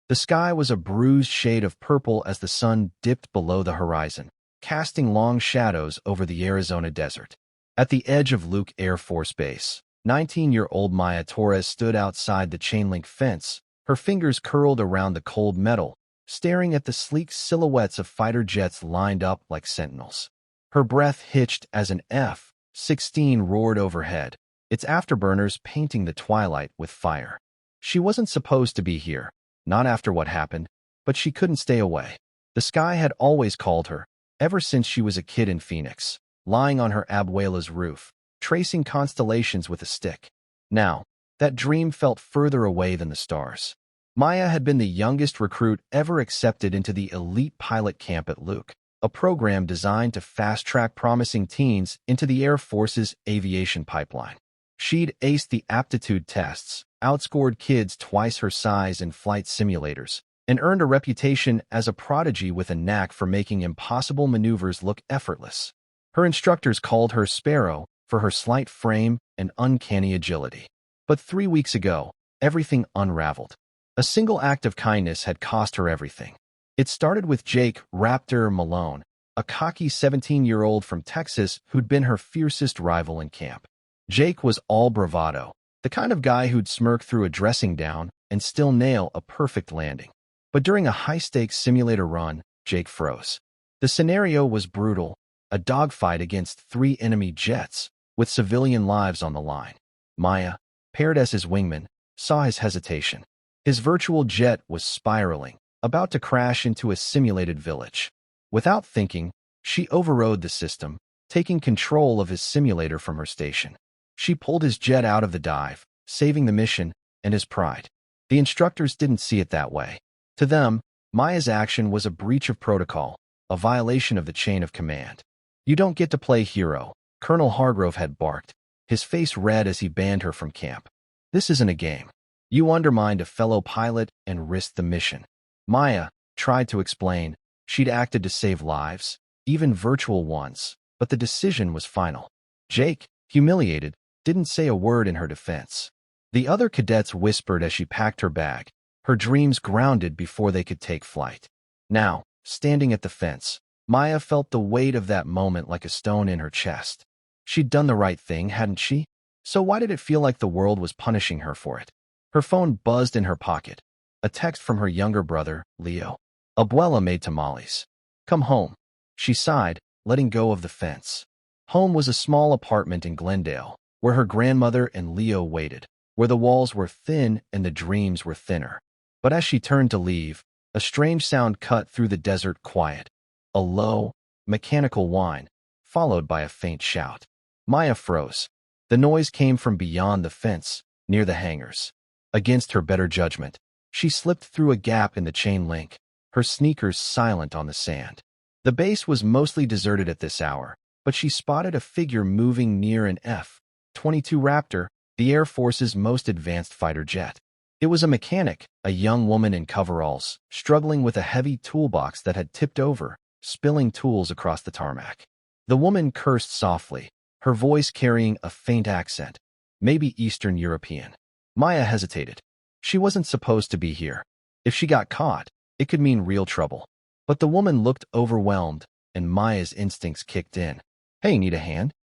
The sky was a bruised shade of purple as the sun dipped below the horizon, casting long shadows over the Arizona desert. At the edge of Luke Air Force Base, 19-year-old Maya Torres stood outside the chain-link fence, her fingers curled around the cold metal, staring at the sleek silhouettes of fighter jets lined up like sentinels. Her breath hitched as an F-16 roared overhead, its afterburners painting the twilight with fire. She wasn't supposed to be here, not after what happened, but she couldn't stay away. The sky had always called her, ever since she was a kid in Phoenix, lying on her abuela's roof, tracing constellations with a stick. Now, that dream felt further away than the stars. Maya had been the youngest recruit ever accepted into the elite pilot camp at Luke, a program designed to fast-track promising teens into the Air Force's aviation pipeline. She'd aced the aptitude tests, outscored kids twice her size in flight simulators, and earned a reputation as a prodigy with a knack for making impossible maneuvers look effortless. Her instructors called her Sparrow for her slight frame and uncanny agility. But 3 weeks ago, everything unraveled. A single act of kindness had cost her everything. It started with Jake Raptor Malone, a cocky 17-year-old from Texas who'd been her fiercest rival in camp. Jake was all bravado, the kind of guy who'd smirk through a dressing down and still nail a perfect landing. But during a high-stakes simulator run, Jake froze. The scenario was brutal, a dogfight against 3 enemy jets, with civilian lives on the line. Maya, paired as his wingman, saw his hesitation. His virtual jet was spiraling, about to crash into a simulated village. Without thinking, she overrode the system, taking control of his simulator from her station. She pulled his jet out of the dive, saving the mission and his pride. The instructors didn't see it that way. To them, Maya's action was a breach of protocol, a violation of the chain of command. "You don't get to play hero," Colonel Hargrove had barked, his face red as he banned her from camp. "This isn't a game. You undermined a fellow pilot and risked the mission." Maya tried to explain. She'd acted to save lives, even virtual ones, but the decision was final. Jake, humiliated, didn't say a word in her defense. The other cadets whispered as she packed her bag, her dreams grounded before they could take flight. Now, standing at the fence, Maya felt the weight of that moment like a stone in her chest. She'd done the right thing, hadn't she? So why did it feel like the world was punishing her for it? Her phone buzzed in her pocket. A text from her younger brother, Leo. "Abuela made tamales. Come home." She sighed, letting go of the fence. Home was a small apartment in Glendale, where her grandmother and Leo waited, where the walls were thin and the dreams were thinner. But as she turned to leave, a strange sound cut through the desert quiet. A low, mechanical whine, followed by a faint shout. Maya froze. The noise came from beyond the fence, near the hangars. Against her better judgment, she slipped through a gap in the chain link, her sneakers silent on the sand. The base was mostly deserted at this hour, but she spotted a figure moving near an F-22 Raptor, the Air Force's most advanced fighter jet. It was a mechanic, a young woman in coveralls, struggling with a heavy toolbox that had tipped over, spilling tools across the tarmac. The woman cursed softly, her voice carrying a faint accent, maybe Eastern European. Maya hesitated. She wasn't supposed to be here. If she got caught, it could mean real trouble. But the woman looked overwhelmed, and Maya's instincts kicked in. "Hey, need a hand?"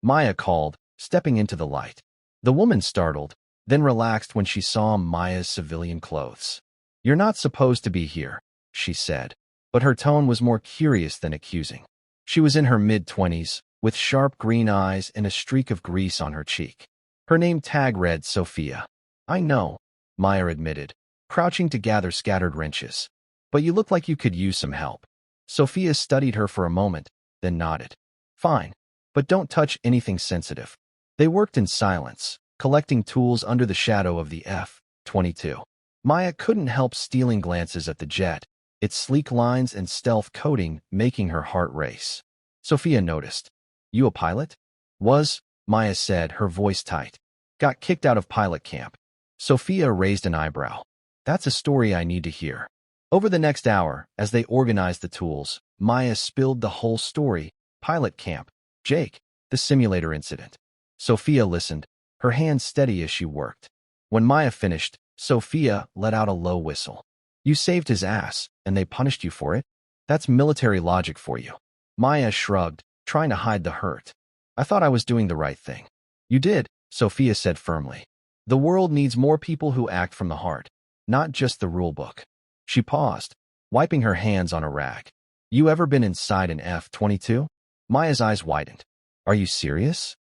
Maya called, stepping into the light. The woman startled, then relaxed when she saw Maya's civilian clothes. "You're not supposed to be here," she said, but her tone was more curious than accusing. She was in her mid-20s, with sharp green eyes and a streak of grease on her cheek. Her name tag read Sophia. "I know," Maya admitted, crouching to gather scattered wrenches. "But you look like you could use some help." Sophia studied her for a moment, then nodded. "Fine, but don't touch anything sensitive." They worked in silence, collecting tools under the shadow of the F-22. Maya couldn't help stealing glances at the jet, its sleek lines and stealth coating making her heart race. Sophia noticed. "You a pilot?" "Was," Maya said, her voice tight. "Got kicked out of pilot camp." Sophia raised an eyebrow. "That's a story I need to hear." Over the next hour, as they organized the tools, Maya spilled the whole story: pilot camp, Jake, the simulator incident. Sophia listened, her hands steady as she worked. When Maya finished, Sophia let out a low whistle. You saved his ass, and they punished you for it? That's military logic for you. Maya shrugged, trying to hide the hurt. I thought I was doing the right thing. You did, Sophia said firmly. The world needs more people who act from the heart, not just the rule book. She paused, wiping her hands on a rag. You ever been inside an F-22? Maya's eyes widened. Are you serious?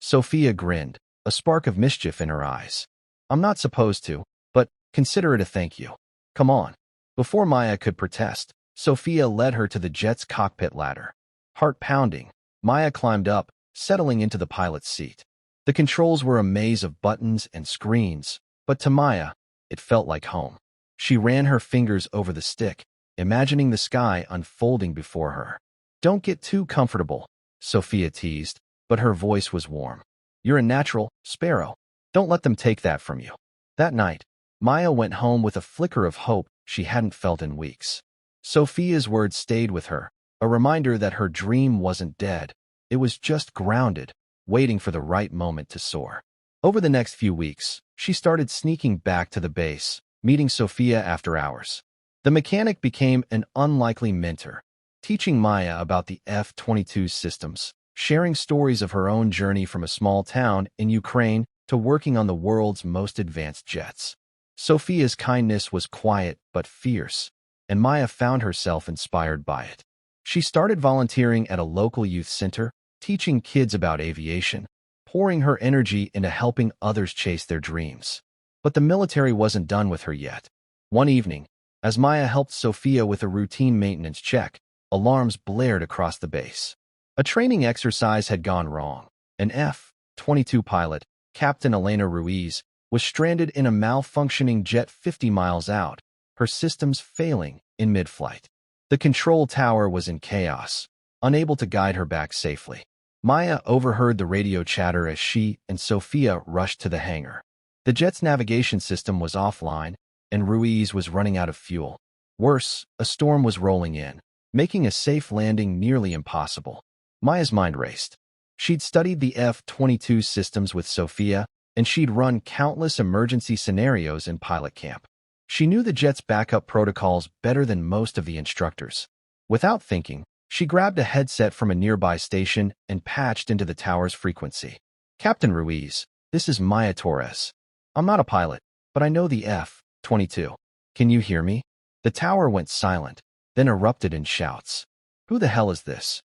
Sophia grinned, a spark of mischief in her eyes. I'm not supposed to, but consider it a thank you. Come on. Before Maya could protest, Sophia led her to the jet's cockpit ladder. Heart pounding, Maya climbed up, settling into the pilot's seat. The controls were a maze of buttons and screens, but to Maya, it felt like home. She ran her fingers over the stick, imagining the sky unfolding before her. Don't get too comfortable, Sophia teased, but her voice was warm. You're a natural, Sparrow. Don't let them take that from you. That night, Maya went home with a flicker of hope she hadn't felt in weeks. Sophia's words stayed with her, a reminder that her dream wasn't dead. It was just grounded, waiting for the right moment to soar. Over the next few weeks, she started sneaking back to the base, meeting Sophia after hours. The mechanic became an unlikely mentor, teaching Maya about the F-22 systems, sharing stories of her own journey from a small town in Ukraine to working on the world's most advanced jets. Sophia's kindness was quiet but fierce, and Maya found herself inspired by it. She started volunteering at a local youth center, teaching kids about aviation, pouring her energy into helping others chase their dreams. But the military wasn't done with her yet. One evening, as Maya helped Sophia with a routine maintenance check, alarms blared across the base. A training exercise had gone wrong. An F-22 pilot, Captain Elena Ruiz, was stranded in a malfunctioning jet 50 miles out, her systems failing in mid-flight. The control tower was in chaos, unable to guide her back safely. Maya overheard the radio chatter as she and Sophia rushed to the hangar. The jet's navigation system was offline, and Ruiz was running out of fuel. Worse, a storm was rolling in, making a safe landing nearly impossible. Maya's mind raced. She'd studied the F-22 systems with Sophia, and she'd run countless emergency scenarios in pilot camp. She knew the jet's backup protocols better than most of the instructors. Without thinking, she grabbed a headset from a nearby station and patched into the tower's frequency. Captain Ruiz, this is Maya Torres. I'm not a pilot, but I know the F-22. Can you hear me? The tower went silent, then erupted in shouts. Who the hell is this?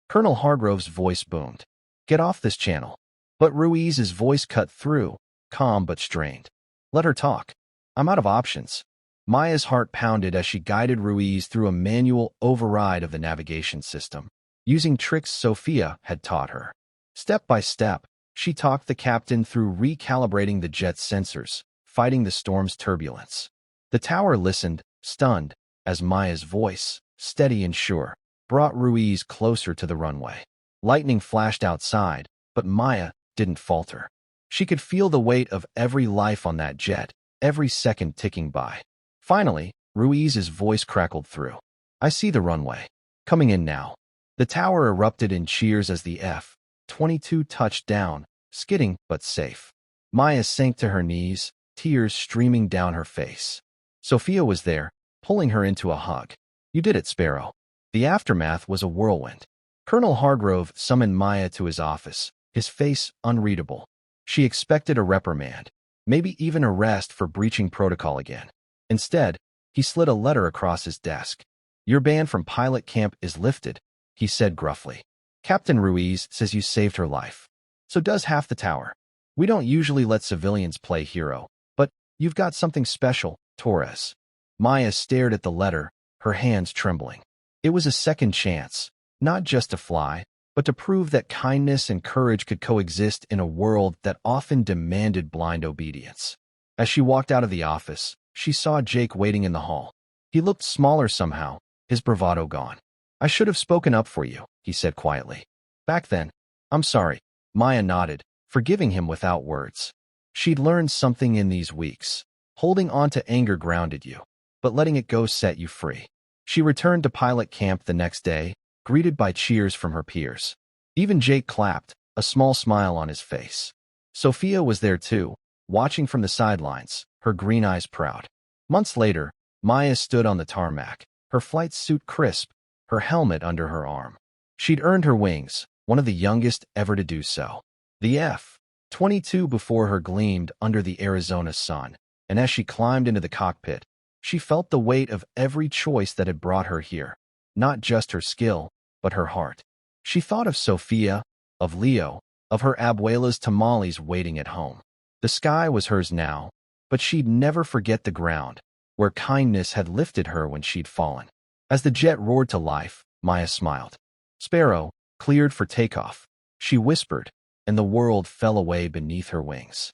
Colonel Hargrove's voice boomed. Get off this channel. But Ruiz's voice cut through, calm but strained. Let her talk. I'm out of options. Maya's heart pounded as she guided Ruiz through a manual override of the navigation system, using tricks Sophia had taught her. Step by step, she talked the captain through recalibrating the jet's sensors, fighting the storm's turbulence. The tower listened, stunned, as Maya's voice, steady and sure, brought Ruiz closer to the runway. Lightning flashed outside, but Maya didn't falter. She could feel the weight of every life on that jet, every second ticking by. Finally, Ruiz's voice crackled through. I see the runway. Coming in now. The tower erupted in cheers as the F-22 touched down, skidding but safe. Maya sank to her knees, tears streaming down her face. Sophia was there, pulling her into a hug. You did it, Sparrow. The aftermath was a whirlwind. Colonel Hargrove summoned Maya to his office, his face unreadable. She expected a reprimand, maybe even arrest for breaching protocol again. Instead, he slid a letter across his desk. Your ban from pilot camp is lifted, he said gruffly. Captain Ruiz says you saved her life. So does half the tower. We don't usually let civilians play hero, but you've got something special, Torres. Maya stared at the letter, her hands trembling. It was a second chance, not just to fly, but to prove that kindness and courage could coexist in a world that often demanded blind obedience. As she walked out of the office, she saw Jake waiting in the hall. He looked smaller somehow, his bravado gone. I should have spoken up for you, he said quietly. Back then. I'm sorry. Maya nodded, forgiving him without words. She'd learned something in these weeks. Holding on to anger grounded you, but letting it go set you free. She returned to pilot camp the next day, greeted by cheers from her peers. Even Jake clapped, a small smile on his face. Sophia was there too, watching from the sidelines, her green eyes proud. Months later, Maya stood on the tarmac, her flight suit crisp, her helmet under her arm. She'd earned her wings, one of the youngest ever to do so. The F-22 before her gleamed under the Arizona sun, and as she climbed into the cockpit, she felt the weight of every choice that had brought her here. Not just her skill, but her heart. She thought of Sophia, of Leo, of her abuela's tamales waiting at home. The sky was hers now, but she'd never forget the ground, where kindness had lifted her when she'd fallen. As the jet roared to life, Maya smiled. Sparrow, cleared for takeoff, she whispered, and the world fell away beneath her wings.